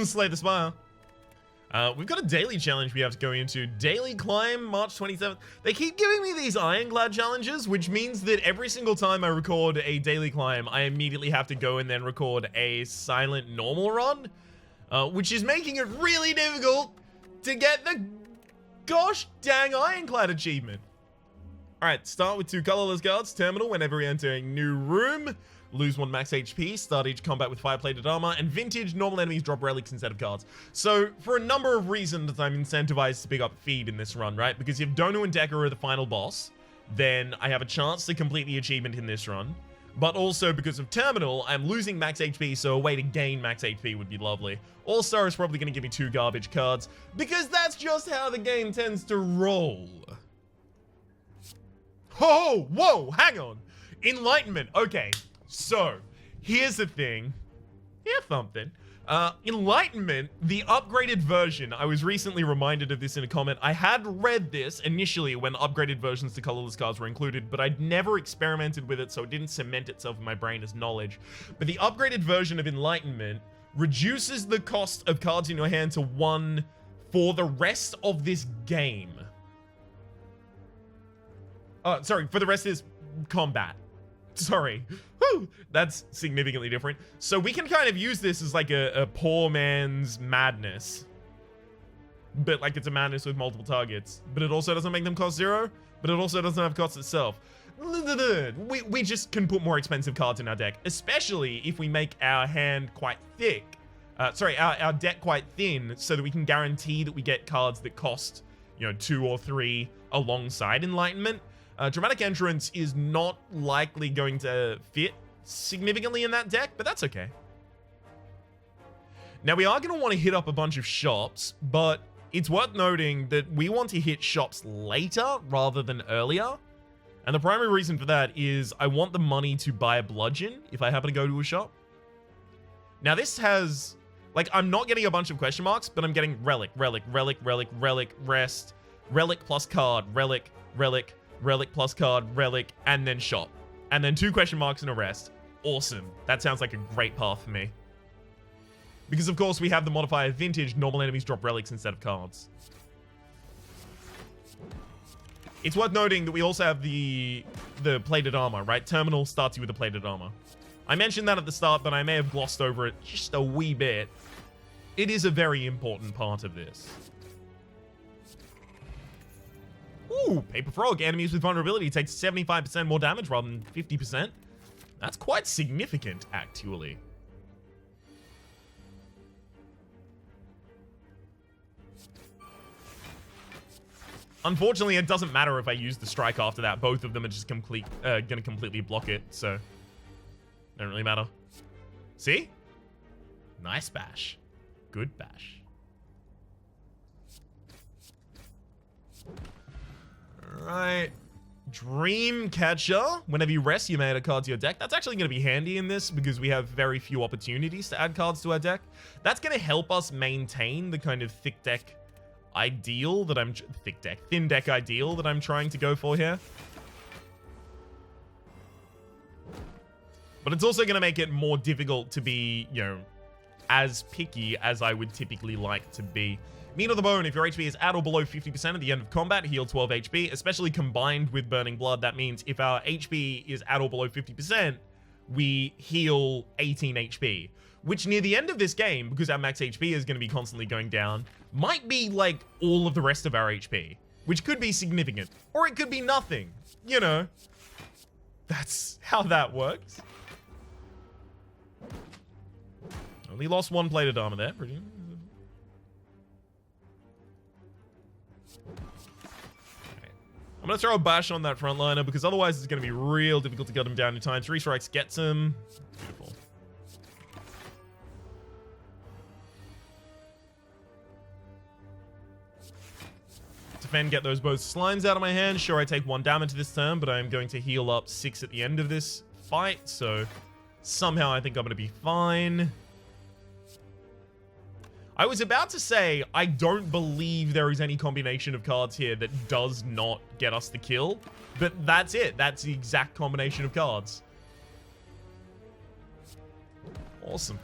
Slay the Spire. We've got a daily challenge we have to go into. Daily climb, March 27th. They keep giving me these Ironclad challenges, which means that every single time I record a daily climb, I immediately have to go and then record a silent normal run, which is making it really difficult to get the gosh dang Ironclad achievement. Alright, start with 2 colorless cards, terminal whenever we enter a new room. Lose 1 max HP, start each combat with 5 plated armor, and vintage, normal enemies drop relics instead of cards. So, for a number of reasons, I'm incentivized to pick up feed in this run, right? Because if Dono and Decker are the final boss, then I have a chance to complete the achievement in this run. But also, because of Terminal, I'm losing max HP, so a way to gain max HP would be lovely. All-Star is probably going to give me 2 garbage cards, because that's just how the game tends to roll. Oh, whoa, hang on. Enlightenment, okay. So, here's the thing. Here's something. Enlightenment, the upgraded version, I was recently reminded of this in a comment. I had read this initially when upgraded versions to colorless cards were included, but I'd never experimented with it, so it didn't cement itself in my brain as knowledge. But the upgraded version of Enlightenment reduces the cost of cards in your hand to 1 for the rest of this game. Sorry, for the rest of this combat. Sorry. Whew, that's significantly different. So we can kind of use this as like a poor man's madness. But like it's a madness with multiple targets. But it also doesn't make them cost 0. But it also doesn't have cost itself. We just can put more expensive cards in our deck. Especially if we make our hand quite thick. Our deck quite thin. So that we can guarantee that we get cards that cost, 2 or 3 alongside Enlightenment. Dramatic Entrance is not likely going to fit significantly in that deck, but that's okay. Now, we are going to want to hit up a bunch of shops, but it's worth noting that we want to hit shops later rather than earlier. And the primary reason for that is I want the money to buy a bludgeon if I happen to go to a shop. Now, this has... Like, I'm not getting a bunch of question marks, but I'm getting relic, relic, relic, relic, relic, rest, relic plus card, relic, relic, relic plus card, relic, and then shop. And then 2 question marks and a rest. Awesome. That sounds like a great path for me. Because, of course, we have the modifier vintage, normal enemies drop relics instead of cards. It's worth noting that we also have the plated armor, right? Terminal starts you with the plated armor. I mentioned that at the start, but I may have glossed over it just a wee bit. It is a very important part of this. Ooh, Paper Frog. Enemies with vulnerability take 75% more damage rather than 50%. That's quite significant, actually. Unfortunately, it doesn't matter if I use the strike after that. Both of them are just gonna completely block it, so don't really matter. See? Nice bash. Good bash. Alright. Dreamcatcher. Whenever you rest, you may add a card to your deck. That's actually going to be handy in this because we have very few opportunities to add cards to our deck. That's going to help us maintain the kind of thin deck ideal that I'm trying to go for here. But it's also going to make it more difficult to be, as picky as I would typically like to be. Meat on the Bone, if your HP is at or below 50% at the end of combat, heal 12 HP, especially combined with Burning Blood. That means if our HP is at or below 50%, we heal 18 HP, which near the end of this game, because our max HP is going to be constantly going down, might be like all of the rest of our HP, which could be significant, or it could be nothing, That's how that works. Only lost 1 plated armor there. Pretty. I'm going to throw a bash on that frontliner because otherwise it's going to be real difficult to get him down in time. 3 strikes gets him. Beautiful. Defend, get those both slimes out of my hand. Sure, I take 1 damage this turn, but I'm going to heal up 6 at the end of this fight. So somehow I think I'm going to be fine. I was about to say, I don't believe there is any combination of cards here that does not get us the kill. But that's it. That's the exact combination of cards. Awesome.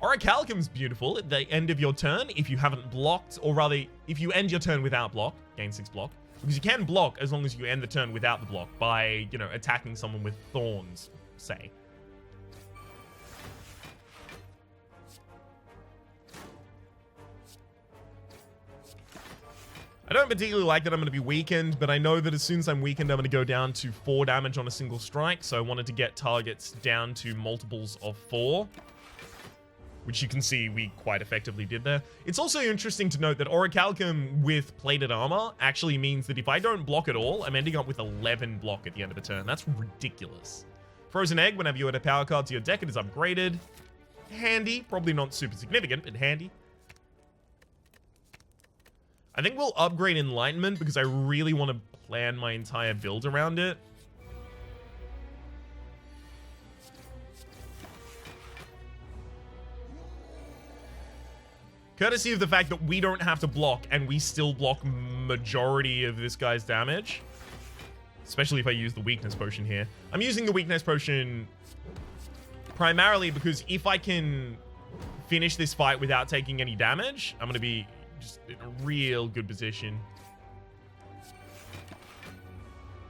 Orichalcum's beautiful at the end of your turn if you haven't blocked, or rather, if you end your turn without block, gain 6 block. Because you can block as long as you end the turn without the block by, you know, attacking someone with thorns, say. I don't particularly like that I'm going to be weakened, but I know that as soon as I'm weakened, I'm going to go down to 4 damage on a single strike. So I wanted to get targets down to multiples of 4, which you can see we quite effectively did there. It's also interesting to note that Orichalcum with plated armor actually means that if I don't block at all, I'm ending up with 11 block at the end of a turn. That's ridiculous. Frozen Egg, whenever you add a power card to your deck, it is upgraded. Handy. Probably not super significant, but handy. I think we'll upgrade Enlightenment because I really want to plan my entire build around it. Courtesy of the fact that we don't have to block and we still block majority of this guy's damage. Especially if I use the weakness potion here. I'm using the weakness potion primarily because if I can finish this fight without taking any damage, I'm going to be just in a real good position.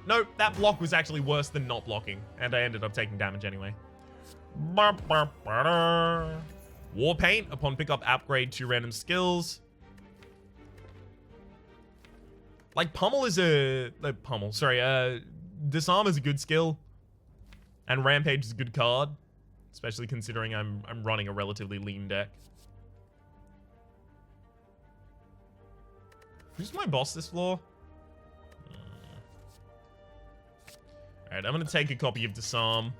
Nope, that block was actually worse than not blocking, and I ended up taking damage anyway. War Paint, upon pickup, upgrade 2 random skills. Like, Pummel is a... Disarm is a good skill. And Rampage is a good card. Especially considering I'm running a relatively lean deck. Who's my boss this floor? Alright, I'm going to take a copy of Disarm.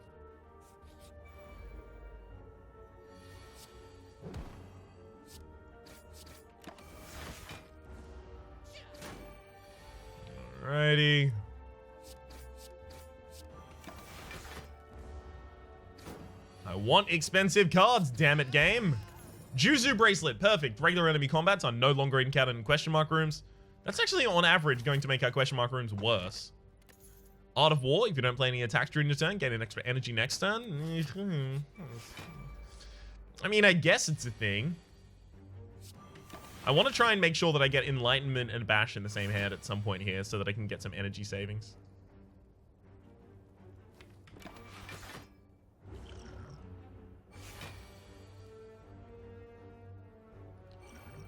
Alrighty. I want expensive cards, damn it, game. Juzu Bracelet, perfect. Regular enemy combats are no longer encountered in question mark rooms. That's actually, on average, going to make our question mark rooms worse. Art of War, if you don't play any attacks during your turn, gain an extra energy next turn. I mean, I guess it's a thing. I want to try and make sure that I get Enlightenment and Bash in the same hand at some point here so that I can get some energy savings.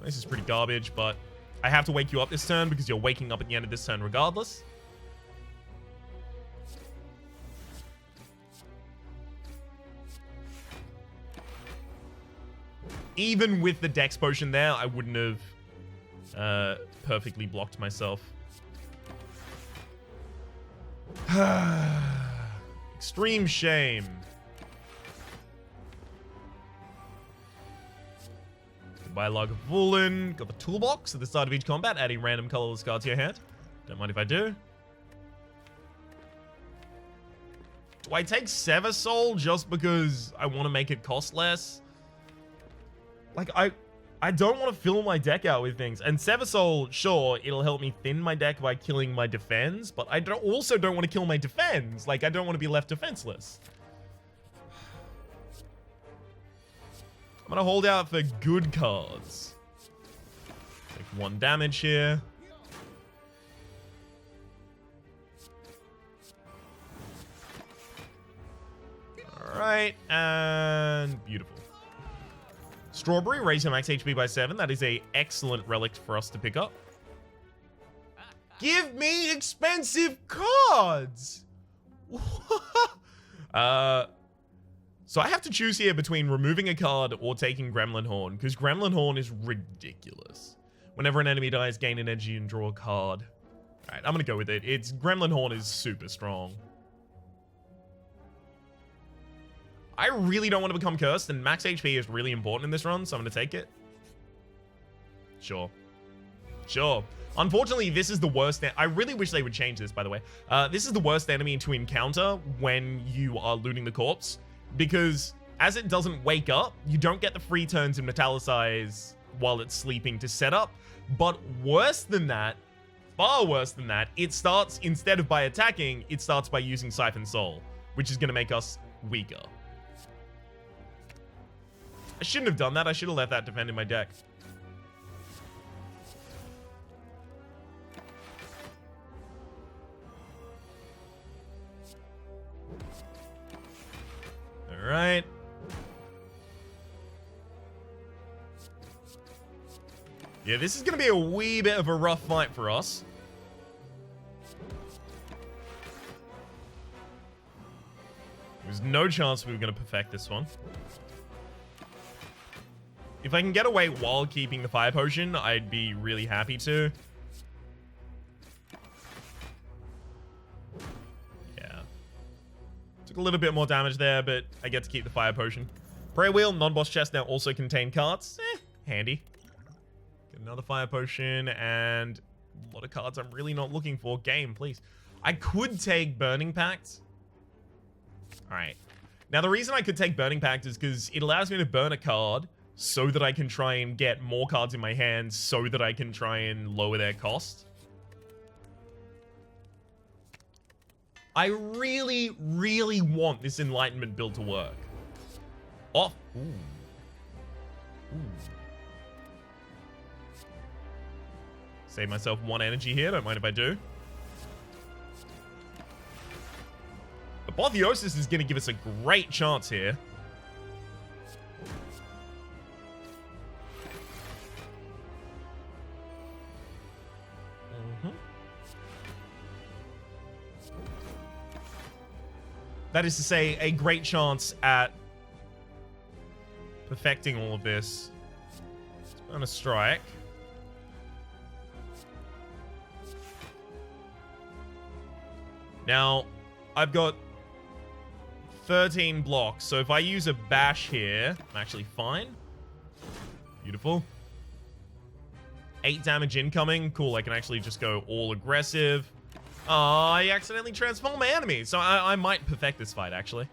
This is pretty garbage, but I have to wake you up this turn because you're waking up at the end of this turn regardless. Even with the Dex potion there, I wouldn't have perfectly blocked myself. Extreme shame. Goodbye, Log of Voolen. Got the toolbox at the start of each combat, adding random colorless cards to your hand. Don't mind if I do. Do I take Sever Soul just because I want to make it cost less? Like, I don't want to fill my deck out with things. And Sever Soul, sure, it'll help me thin my deck by killing my defense, but I also don't want to kill my defense. Like, I don't want to be left defenseless. I'm going to hold out for good cards. Take 1 damage here. Alright, and beautiful. Strawberry, raise your max HP by 7. That is an excellent relic for us to pick up. Give me expensive cards! So I have to choose here between removing a card or taking Gremlin Horn, because Gremlin Horn is ridiculous. Whenever an enemy dies, gain an energy and draw a card. Alright, I'm gonna go with it. Gremlin Horn is super strong. I really don't want to become cursed, and max HP is really important in this run, so I'm going to take it. Sure. Sure. Unfortunately, this is the worst... I really wish they would change this, by the way. This is the worst enemy to encounter when you are looting the corpse, because as it doesn't wake up, you don't get the free turn to metallicize while it's sleeping to set up. But worse than that, far worse than that, it starts, instead of by attacking, it starts by using Siphon Soul, which is going to make us weaker. I shouldn't have done that. I should have let that defend in my deck. All right. Yeah, this is going to be a wee bit of a rough fight for us. There's no chance we were going to perfect this one. If I can get away while keeping the fire potion, I'd be really happy to. Yeah. Took a little bit more damage there, but I get to keep the fire potion. Prayer wheel, non-boss chest now also contain cards. Handy. Get another fire potion and a lot of cards I'm really not looking for. Game, please. I could take Burning Pact. Alright. Now, the reason I could take Burning Pact is because it allows me to burn a card so that I can try and get more cards in my hand so that I can try and lower their cost. I really, really want this Enlightenment build to work. Oh. Ooh. Ooh. Save myself 1 energy here. Don't mind if I do. Apotheosis is going to give us a great chance here. That is to say, a great chance at perfecting all of this. Let's burn a strike. Now, I've got 13 blocks, so if I use a bash here, I'm actually fine. Beautiful. 8 damage incoming. Cool, I can actually just go all aggressive. I accidentally transformed my enemy, so I might perfect this fight, actually.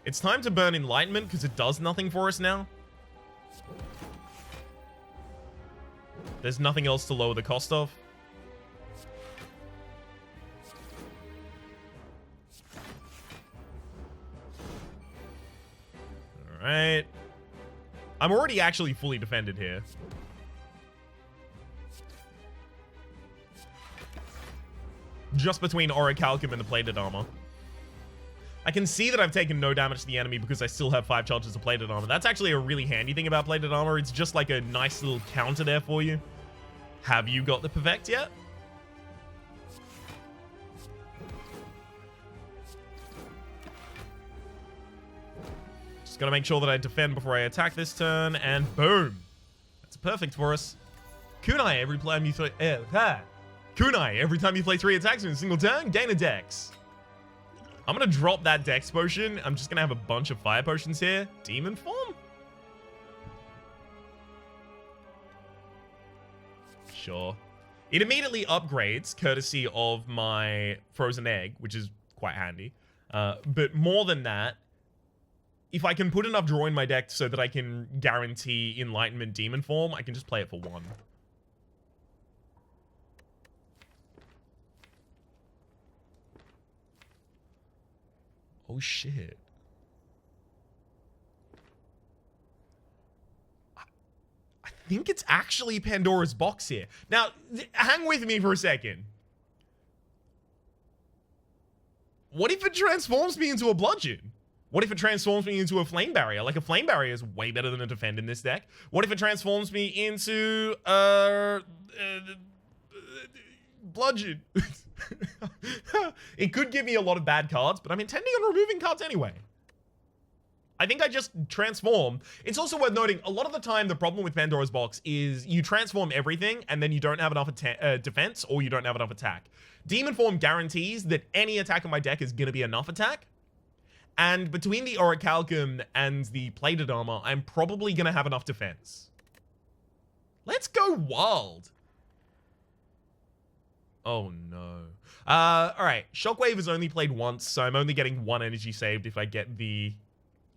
It's time to burn Enlightenment, because it does nothing for us now. There's nothing else to lower the cost of. Alright. I'm already actually fully defended here. Just between Orichalcum and the plated armor. I can see that I've taken no damage to the enemy because I still have 5 charges of plated armor. That's actually a really handy thing about plated armor. It's just like a nice little counter there for you. Have you got the perfect yet? Just gotta make sure that I defend before I attack this turn, and boom. That's perfect for us. Kunai, every time you play... Kunai, every time you play 3 attacks in a single turn, gain a dex. I'm gonna drop that dex potion. I'm just gonna have a bunch of fire potions here. Demon form? Sure. It immediately upgrades, courtesy of my frozen egg, which is quite handy. But more than that, if I can put enough draw in my deck so that I can guarantee Enlightenment Demon form, I can just play it for 1. Oh, shit. I think it's actually Pandora's box here. Now, hang with me for a second. What if it transforms me into a bludgeon? What if it transforms me into a flame barrier? Like, a flame barrier is way better than a defend in this deck. What if it transforms me into bludgeon? It could give me a lot of bad cards, but I'm intending on removing cards anyway. I think I just transform. It's also worth noting, a lot of the time, the problem with Pandora's box is you transform everything, and then you don't have enough defense, or you don't have enough attack. Demon form guarantees that any attack on my deck is going to be enough attack. And between the Orichalcum and the plated armor, I'm probably going to have enough defense. Let's go wild. Oh, no. Alright. Shockwave is only played once, so I'm only getting 1 energy saved if I get the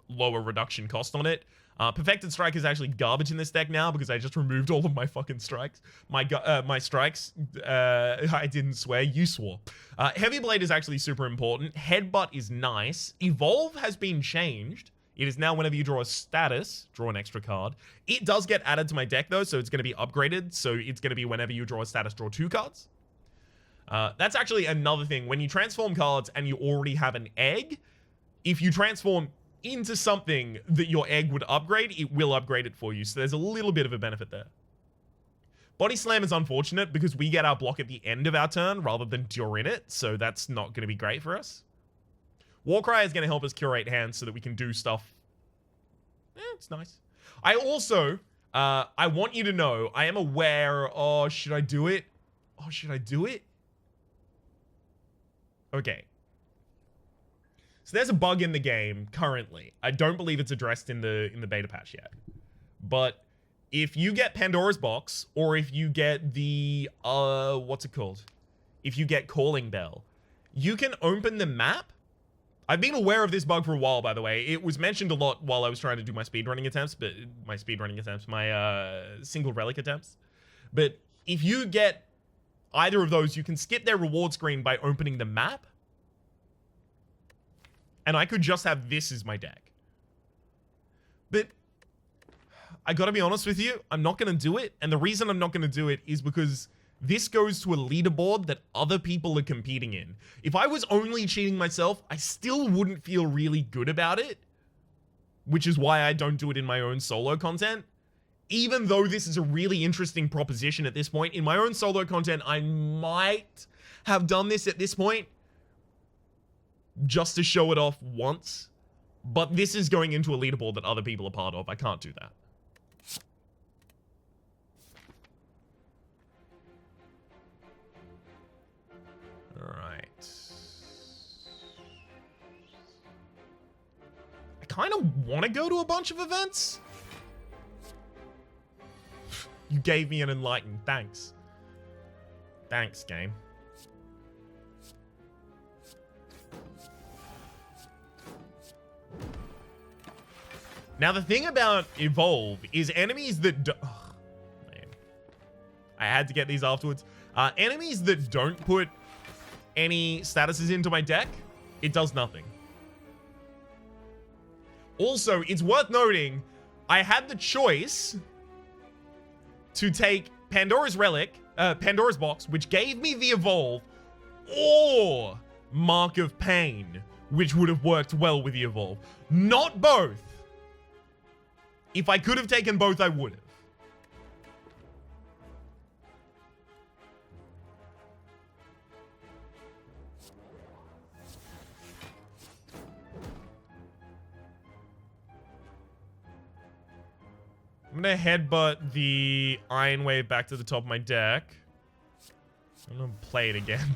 lower reduction cost on it. Perfected Strike is actually garbage in this deck now because I just removed all of my fucking strikes. My strikes, I didn't swear, you swore. Heavy Blade is actually super important. Headbutt is nice. Evolve has been changed. It is now whenever you draw a status, draw an extra card. It does get added to my deck though, so it's going to be upgraded. So it's going to be whenever you draw a status, draw 2 cards. That's actually another thing. When you transform cards and you already have an egg, if you transform into something that your egg would upgrade, it will upgrade it for you. So there's a little bit of a benefit there. Body Slam is unfortunate because we get our block at the end of our turn rather than during it. So that's not going to be great for us. Warcry is going to help us curate hands so that we can do stuff. It's nice. I also, I want you to know, I am aware. Oh, should I do it? Oh, should I do it? Okay. So there's a bug in the game currently. I don't believe it's addressed in the beta patch yet. But if you get Pandora's Box, or if you get the what's it called? If you get Calling Bell, you can open the map. I've been aware of this bug for a while, by the way. It was mentioned a lot while I was trying to do my speedrunning attempts, my single relic attempts. But if you get either of those, you can skip their reward screen by opening the map. And I could just have this as my deck. But I gotta be honest with you, I'm not gonna do it. And the reason I'm not gonna do it is because this goes to a leaderboard that other people are competing in. If I was only cheating myself, I still wouldn't feel really good about it. Which is why I don't do it in my own solo content. Even though this is a really interesting proposition at this point, in my own solo content, I might have done this at this point just to show it off once. But this is going into a leaderboard that other people are part of. I can't do that. Alright. I kind of want to go to a bunch of events. You gave me an enlightened. Thanks. Thanks, game. Now, the thing about Evolve is enemies that do... Oh, man. I had to get these afterwards. Enemies that don't put any statuses into my deck, it does nothing. Also, it's worth noting, I had the choice to take Pandora's Box, which gave me the Evolve, or Mark of Pain, which would have worked well with the Evolve. Not both. If I could have taken both, I would have. I'm gonna headbutt the Iron Wave back to the top of my deck. I'm gonna play it again.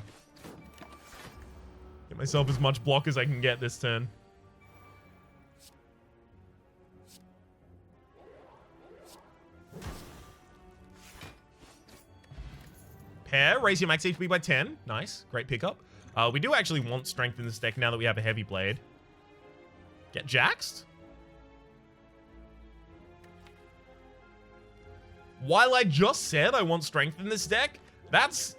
Get myself as much block as I can get this turn. Pair, raise your max HP by 10. Nice, great pickup. We do actually want strength in this deck now that we have a heavy blade. Get jaxed. While I just said I want strength in this deck, that's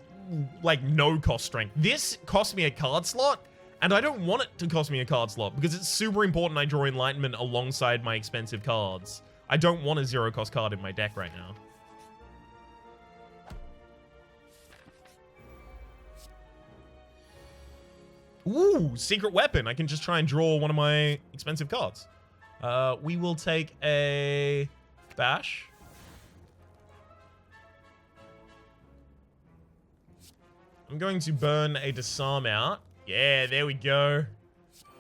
like no cost strength. This costs me a card slot, and I don't want it to cost me a card slot because it's super important I draw Enlightenment alongside my expensive cards. I don't want a 0 cost card in my deck right now. Ooh, secret weapon. I can just try and draw one of my expensive cards. We will take a bash. I'm going to burn a disarm out. Yeah, there we go.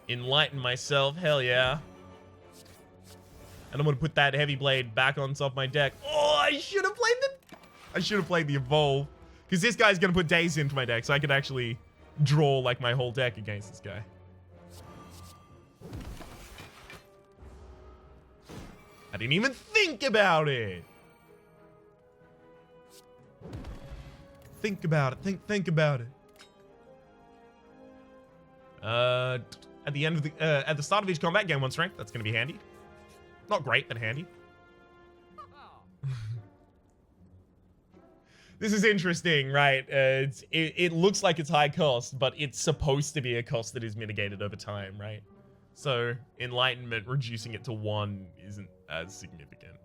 Enlighten myself. Hell yeah. And I'm going to put that heavy blade back on top of my deck. Oh, I should have played the Evolve. Because this guy's going to put Daze into my deck, so I could actually draw like my whole deck against this guy. I didn't even think about it. Think about it. Think about it. At the end of the at the start of each combat, gain 1 strength. That's going to be handy. Not great, but handy. This is interesting, right? It looks like it's high cost, but it's supposed to be a cost that is mitigated over time, right? So enlightenment, reducing it to 1 isn't as significant.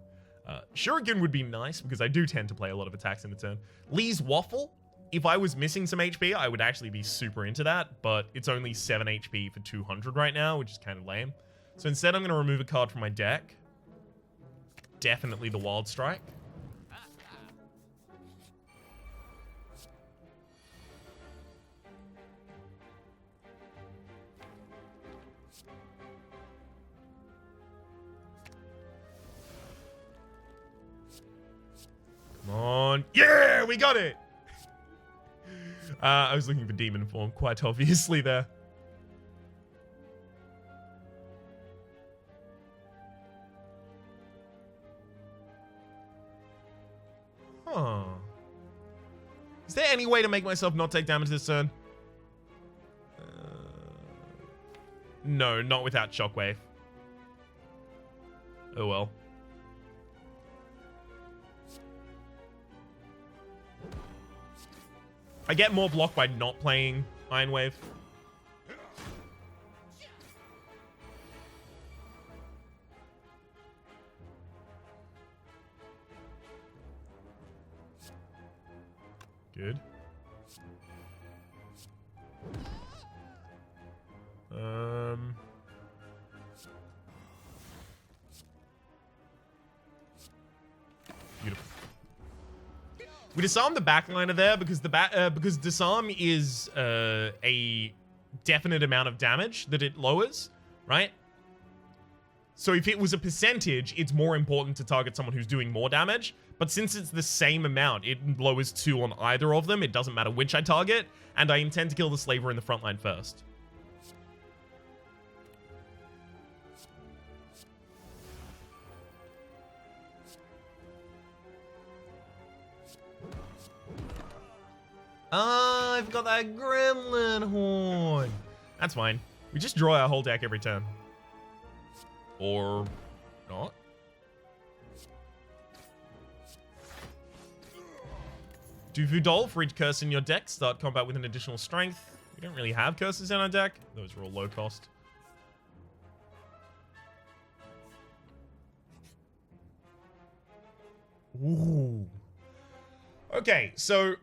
Shuriken would be nice because I do tend to play a lot of attacks in a turn. Lee's Waffle, if I was missing some HP, I would actually be super into that, but it's only 7 HP for 200 right now, which is kind of lame. So instead, I'm going to remove a card from my deck. Definitely the Wild Strike. Come on. Yeah, we got it. I was looking for Demon Form, quite obviously there. Huh. Is there any way to make myself not take damage this turn? No, not without Shockwave. Oh well. I get more block by not playing Iron Wave. Good. Beautiful. We disarm the backliner there because because disarm is a definite amount of damage that it lowers, right? So if it was a percentage, it's more important to target someone who's doing more damage. But since it's the same amount, it lowers 2 on either of them. It doesn't matter which I target, and I intend to kill the slaver in the front line first. Ah, I've got that gremlin horn. That's fine. We just draw our whole deck every turn. Or not. Do Vudol for each curse in your deck. Start combat with an additional strength. We don't really have curses in our deck. Those are all low cost. Ooh. Okay, so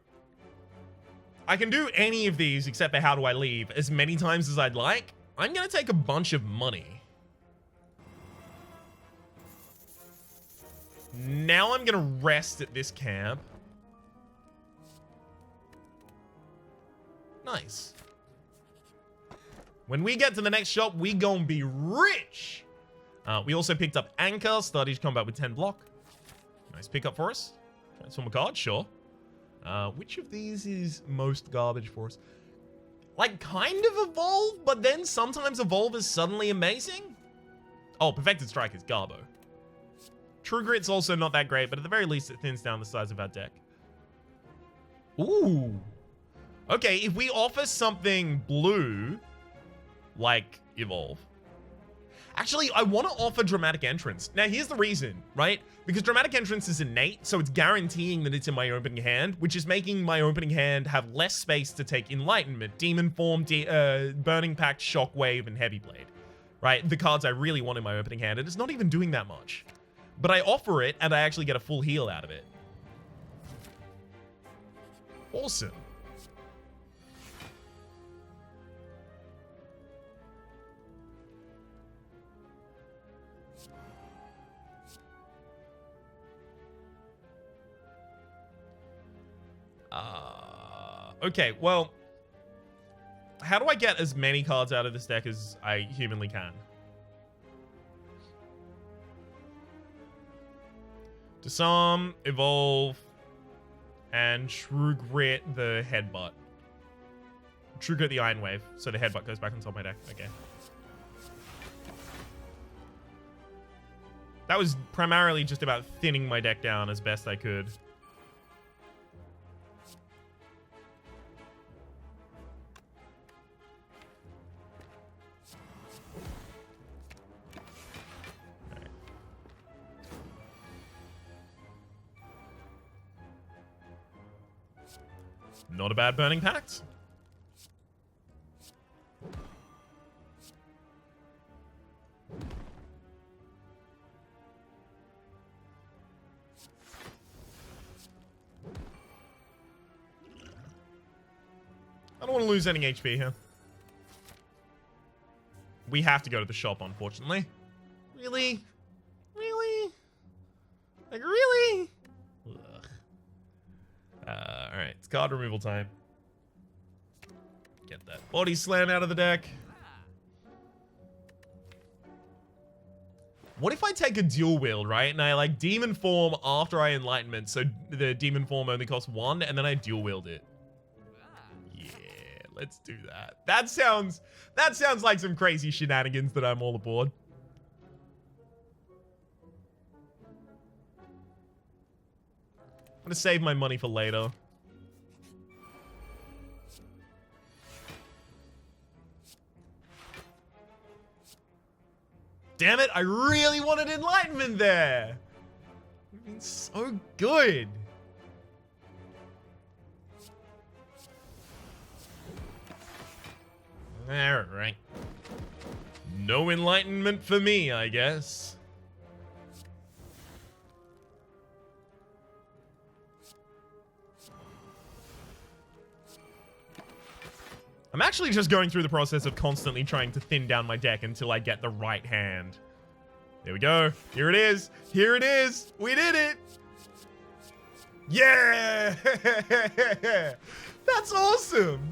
I can do any of these except for how do I leave as many times as I'd like. I'm going to take a bunch of money. Now I'm going to rest at this camp. Nice. When we get to the next shop, we gonna be rich. We also picked up Anchor, start each combat with 10 block. Nice pickup for us. Transform a card, sure. Which of these is most garbage for us? Like, kind of Evolve, but then sometimes Evolve is suddenly amazing. Oh, Perfected Strike is Garbo. True Grit's also not that great, but at the very least, it thins down the size of our deck. Ooh. Okay, if we offer something blue, like Evolve. Actually, I want to offer Dramatic Entrance. Now, here's the reason, right? Because Dramatic Entrance is innate, so it's guaranteeing that it's in my opening hand, which is making my opening hand have less space to take Enlightenment, Demon Form, Burning Pact, Shockwave, and Heavy Blade, right? The cards I really want in my opening hand, and it's not even doing that much. But I offer it, and I actually get a full heal out of it. Awesome. Okay, well, how do I get as many cards out of this deck as I humanly can? Disarm, Evolve, and True Grit the Headbutt. True Grit the Iron Wave, so the Headbutt goes back on top of my deck. Okay. That was primarily just about thinning my deck down as best I could. Not a bad Burning Pact. I don't want to lose any HP here. We have to go to the shop, unfortunately. Really? Really? Like, really? Ugh. Alright, it's card removal time. Get that body slam out of the deck. What if I take a dual wield, right? And I like demon form after I enlightenment, so the demon form only costs 1, and then I dual wield it. Yeah, let's do that. That sounds like some crazy shenanigans that I'm all aboard. I'm gonna save my money for later. Damn it, I really wanted enlightenment there. It's been so good. Alright. No enlightenment for me, I guess. I'm actually just going through the process of constantly trying to thin down my deck until I get the right hand. There we go. Here it is. Here it is. We did it. Yeah! That's awesome.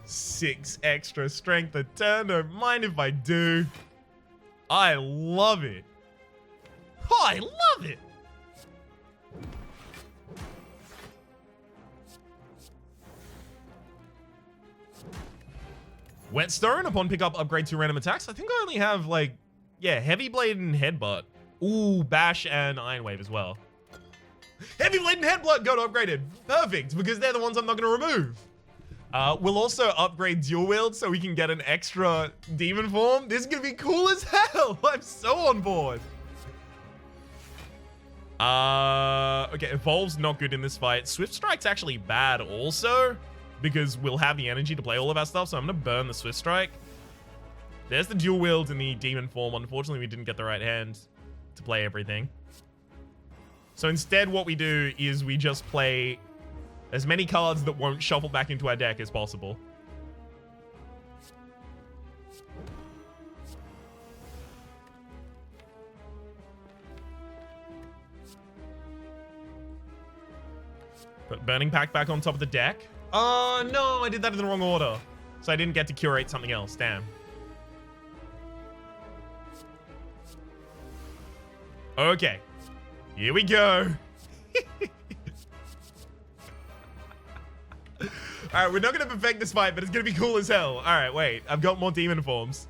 6 extra strength a turn. Don't mind if I do. I love it. Oh, I love it. Whetstone, upon pickup, upgrade to random attacks. I think I only have, like, yeah, Heavy Blade and Headbutt. Ooh, Bash and Iron Wave as well. Heavy Blade and Headbutt got upgraded. Perfect, because they're the ones I'm not going to remove. We'll also upgrade Dual Wield so we can get an extra Demon Form. This is going to be cool as hell. I'm so on board. Okay, Evolve's not good in this fight. Swift Strike's actually bad also, because we'll have the energy to play all of our stuff, so I'm going to burn the Swift Strike. There's the Dual Wield in the Demon Form. Unfortunately, we didn't get the right hand to play everything. So instead, what we do is we just play as many cards that won't shuffle back into our deck as possible. Put Burning Pact back on top of the deck. Oh, no, I did that in the wrong order. So I didn't get to curate something else. Damn. Okay. Here we go. Alright, we're not going to perfect this fight, but it's going to be cool as hell. Alright, wait. I've got more demon forms.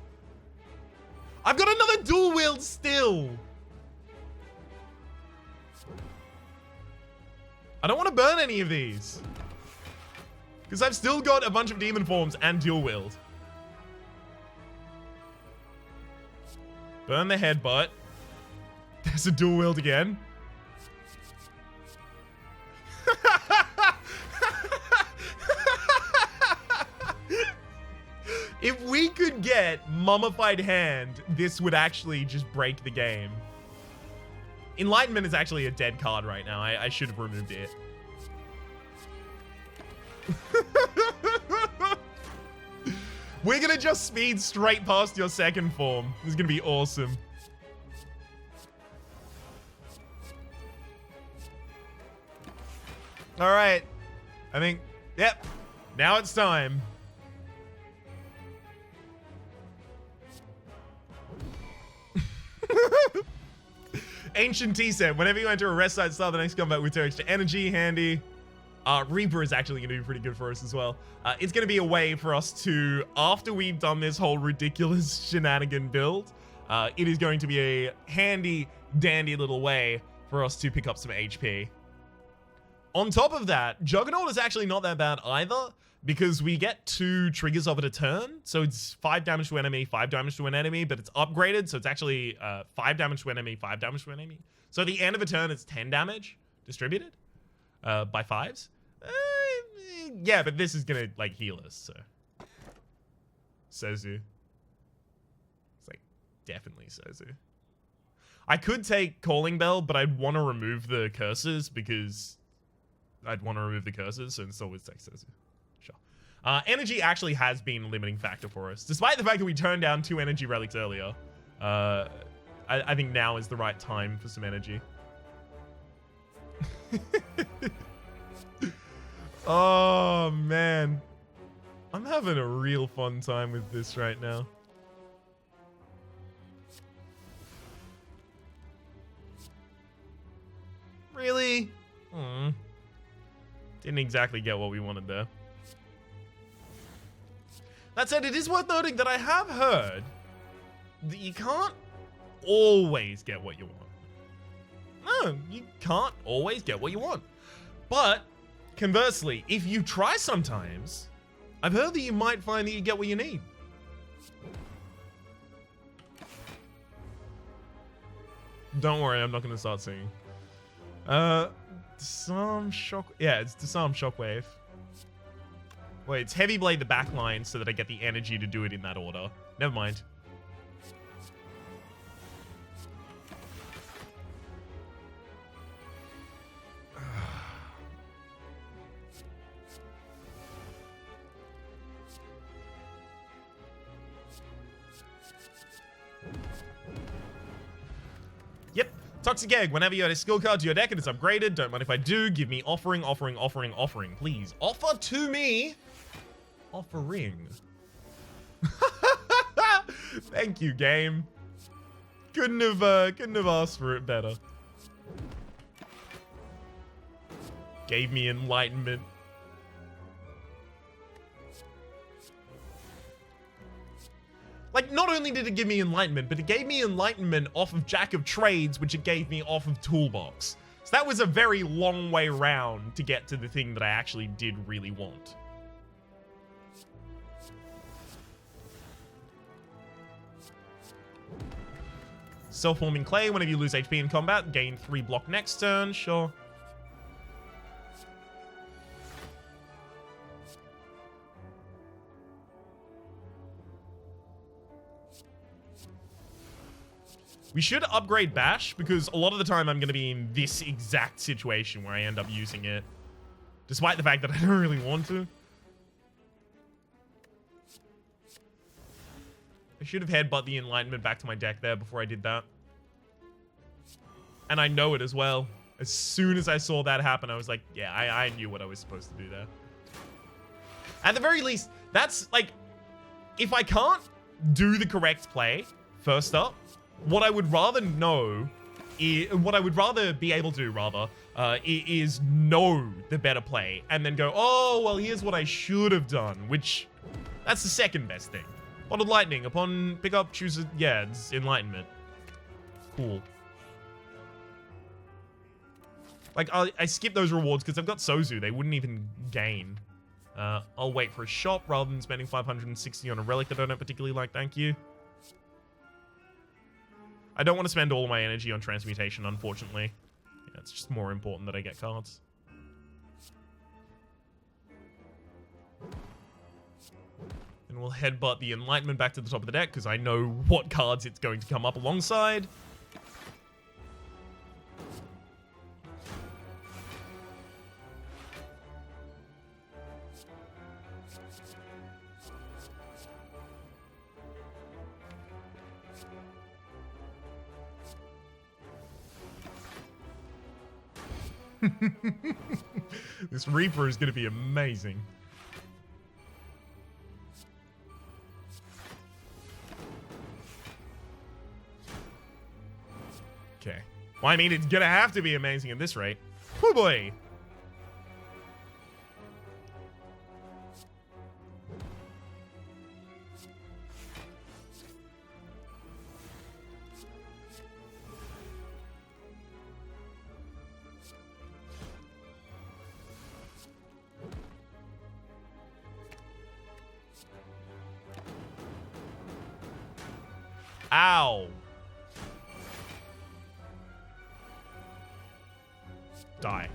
I've got another dual wield still. I don't want to burn any of these, because I've still got a bunch of demon forms and dual wield. Burn the headbutt. There's a dual wield again. If we could get Mummified Hand, this would actually just break the game. Enlightenment is actually a dead card right now. I should have removed it. We're gonna just speed straight past your second form. This is gonna be awesome. All right. I think, yep. Now it's time. Ancient T said, whenever you enter a rest site, start the next combat with 2 extra energy. Handy. Reaper is actually going to be pretty good for us as well. It's going to be a way for us to, after we've done this whole ridiculous shenanigan build, it is going to be a handy dandy little way for us to pick up some HP. On top of that, Juggernaut is actually not that bad either, because we get 2 triggers of it a turn. So it's 5 damage to enemy, 5 damage to an enemy, but it's upgraded. So it's actually 5 damage to enemy, 5 damage to an enemy. So at the end of a turn, it's 10 damage distributed. by 5s. Yeah, but this is gonna like heal us, so. Sozu. It's like definitely Sozu. I could take Calling Bell, but I'd want to remove the curses because so it's always take Sozu. Sure. Energy actually has been a limiting factor for us. Despite the fact that we turned down 2 energy relics earlier, I think now is the right time for some energy. Oh, man. I'm having a real fun time with this right now. Really? Didn't exactly get what we wanted there. That said, it is worth noting that I have heard that you can't always get what you want. No, you can't always get what you want. But, conversely, if you try sometimes, I've heard that you might find that you get what you need. Don't worry, I'm not going to start singing. Disarm Shock... Yeah, it's Disarm Shockwave. Wait, it's Heavy Blade the backline so that I get the energy to do it in that order. Never mind. Yep. Toxic Egg. Whenever you add a skill card to your deck and it's upgraded, don't mind if I do. Give me offering. Please. Offer to me. Offering. Thank you, game. Couldn't have asked for it better. Gave me enlightenment. Like, not only did it give me enlightenment, but it gave me enlightenment off of Jack of Trades, which it gave me off of Toolbox. So that was a very long way round to get to the thing that I actually did really want. Self-forming Clay, whenever you lose HP in combat, gain 3 block next turn, sure. We should upgrade Bash, because a lot of the time I'm going to be in this exact situation where I end up using it. Despite the fact that I don't really want to. I should have headbutt the Enlightenment back to my deck there before I did that. And I know it as well. As soon as I saw that happen, I was like, yeah, I knew what I was supposed to do there. At the very least, that's like, if I can't do the correct play, first up, what I would rather know, what I would rather be able to, rather, is know the better play and then go, oh, well, here's what I should have done, which, that's the second best thing. Bottled Lightning, upon pickup, choose a, yeah, it's Enlightenment. Cool. Like, I skip those rewards because I've got Sozu, they wouldn't even gain. I'll wait for a shop rather than spending 560 on a relic that I don't particularly like, thank you. I don't want to spend all my energy on transmutation, unfortunately. Yeah, it's just more important that I get cards. And we'll headbutt the Enlightenment back to the top of the deck, because I know what cards it's going to come up alongside. This Reaper is going to be amazing. Okay. Well, I mean, it's going to have to be amazing at this rate. Oh boy. Ow. Die.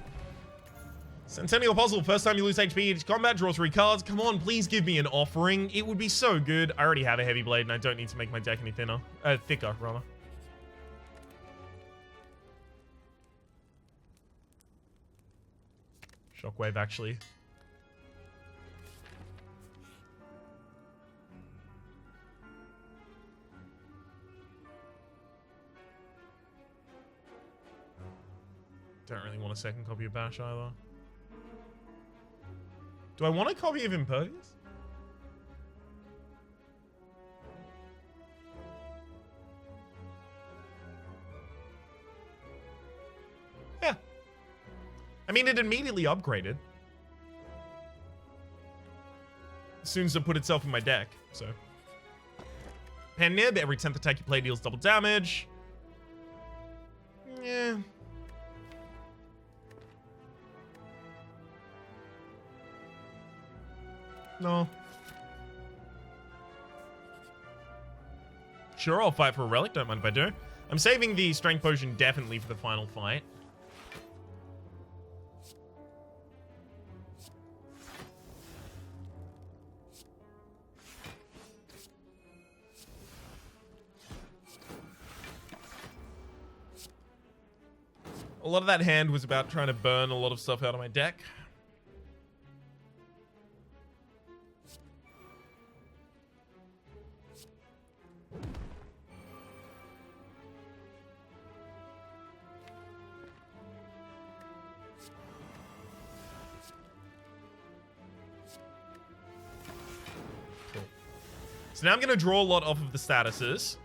Centennial Puzzle. First time you lose HP each combat, draw 3 cards. Come on, please give me an offering. It would be so good. I already have a heavy blade and I don't need to make my deck any thinner. Thicker, rather. Shockwave, actually. Don't really want a second copy of Bash either. Do I want a copy of Impervious? Yeah. I mean, it immediately upgraded. As soon as it put itself in my deck, so. Pen Nib, every 10th attack you play deals double damage. Yeah. No. Sure, I'll fight for a relic. Don't mind if I do. I'm saving the strength potion definitely for the final fight. A lot of that hand was about trying to burn a lot of stuff out of my deck. So now I'm going to draw a lot off of the statuses.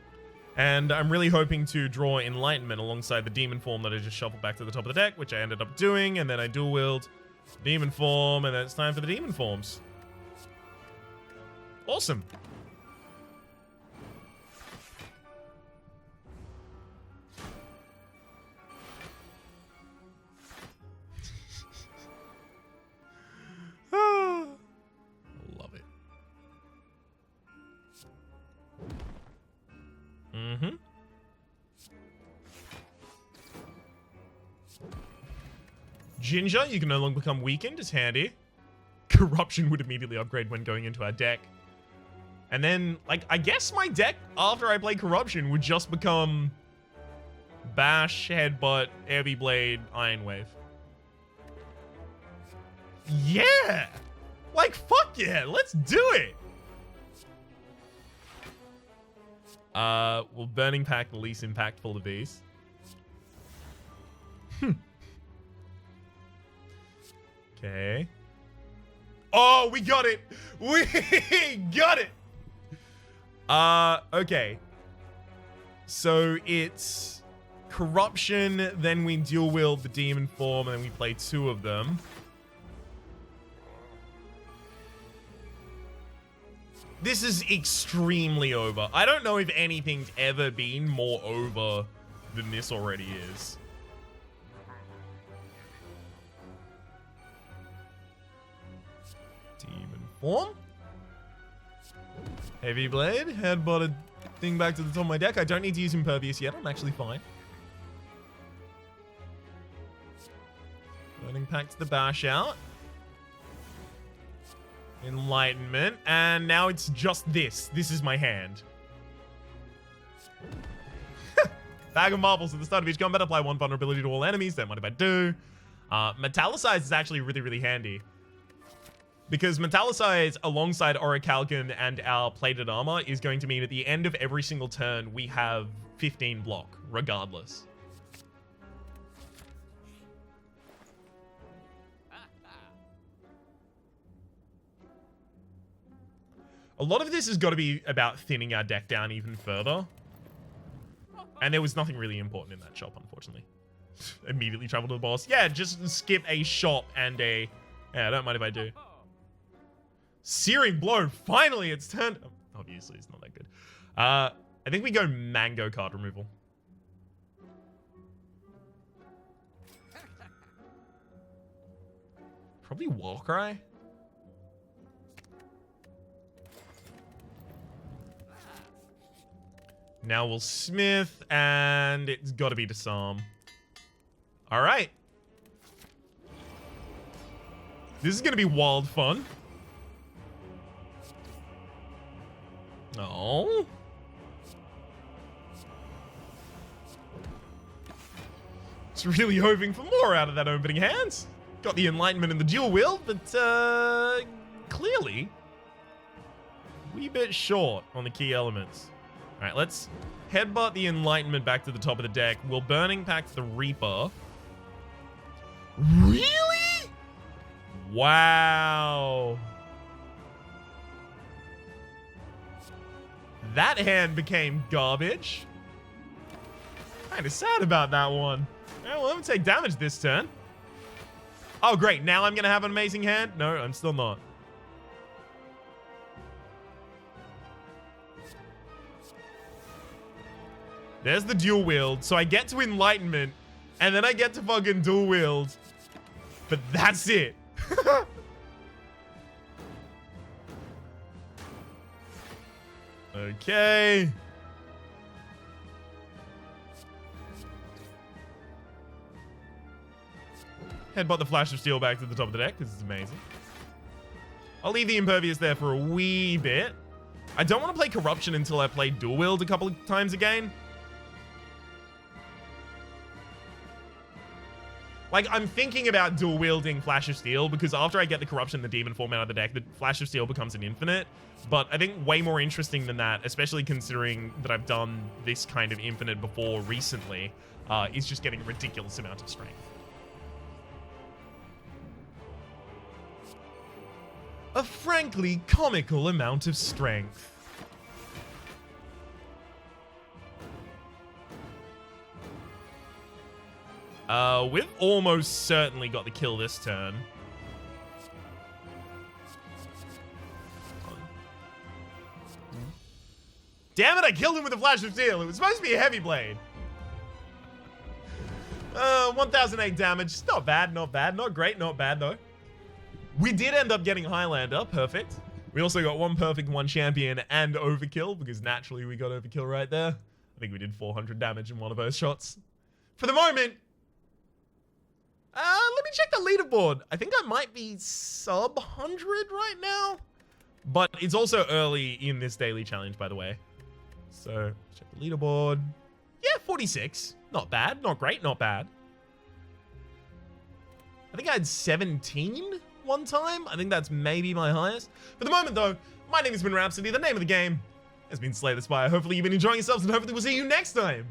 And I'm really hoping to draw Enlightenment alongside the Demon Form that I just shuffled back to the top of the deck, which I ended up doing. And then I dual wield Demon Form, and then it's time for the Demon Forms. Awesome. Love it. Mm-hmm. Ginger, you can no longer become weakened, is handy. Corruption would immediately upgrade when going into our deck. And then, like, I guess my deck, after I play Corruption, would just become Bash, Headbutt, Airby Blade, Iron Wave. Yeah! Like, fuck yeah, let's do it! Well, Burning Pack, the least impactful of these. Okay. Oh, we got it! We got it! Okay. So it's Corruption, then we dual wield the Demon Form, and then we play 2 of them. This is extremely over. I don't know if anything's ever been more over than this already is. Demon Form. Heavy Blade. Headbutt a thing back to the top of my deck. I don't need to use Impervious yet. I'm actually fine. Burning Pack to the Bash out. Enlightenment, and now it's just this. This is my hand. Bag of Marbles at the start of each combat. Apply 1 vulnerability to all enemies. Don't mind if I do. Metallicize is actually really, really handy. Because Metallicize, alongside Orichalcum and our Plated Armor, is going to mean at the end of every single turn, we have 15 block, regardless. A lot of this has got to be about thinning our deck down even further. And there was nothing really important in that shop, unfortunately. Immediately travel to the boss. Yeah, just skip a shop and a... Yeah, I don't mind if I do. Searing Blow. Finally, it's turned... Obviously, it's not that good. I think we go Mango card removal. Probably Warcry. Now we'll Smith, and it's got to be Disarm. All right. This is going to be wild fun. Oh. Just really hoping for more out of that opening hand. Got the Enlightenment and the dual wield, but clearly a wee bit short on the key elements. All right, let's headbutt the Enlightenment back to the top of the deck. We'll Burning Pact the Reaper. Really? Wow. That hand became garbage. Kind of sad about that one. Yeah, well, I'm gonna take damage this turn. Oh, great. Now I'm gonna have an amazing hand? No, I'm still not. There's the dual wield. So I get to Enlightenment, and then I get to fucking dual wield. But that's it. Okay. Headbutt the Flash of Steel back to the top of the deck, because it's amazing. I'll leave the Impervious there for a wee bit. I don't want to play Corruption until I play Dual Wield a couple of times again. Like, I'm thinking about dual wielding Flash of Steel, because after I get the Corruption and the Demon form out of the deck, the Flash of Steel becomes an infinite. But I think way more interesting than that, especially considering that I've done this kind of infinite before recently, is just getting a ridiculous amount of strength. A frankly comical amount of strength. We've almost certainly got the kill this turn. Damn it, I killed him with a Flash of Steel. It was supposed to be a heavy blade. 1008 damage. Not bad, not bad. Not great, not bad, though. We did end up getting Highlander. Perfect. We also got one perfect, one champion, and overkill, because naturally we got overkill right there. I think we did 400 damage in one of those shots. For the moment, let me check the leaderboard. I think I might be sub 100 right now. But it's also early in this daily challenge, by the way. So, check the leaderboard. Yeah, 46. Not bad. Not great. Not bad. I think I had 17 one time. I think that's maybe my highest. For the moment, though, my name has been Rhapsody. The name of the game has been Slay the Spire. Hopefully you've been enjoying yourselves, and hopefully we'll see you next time.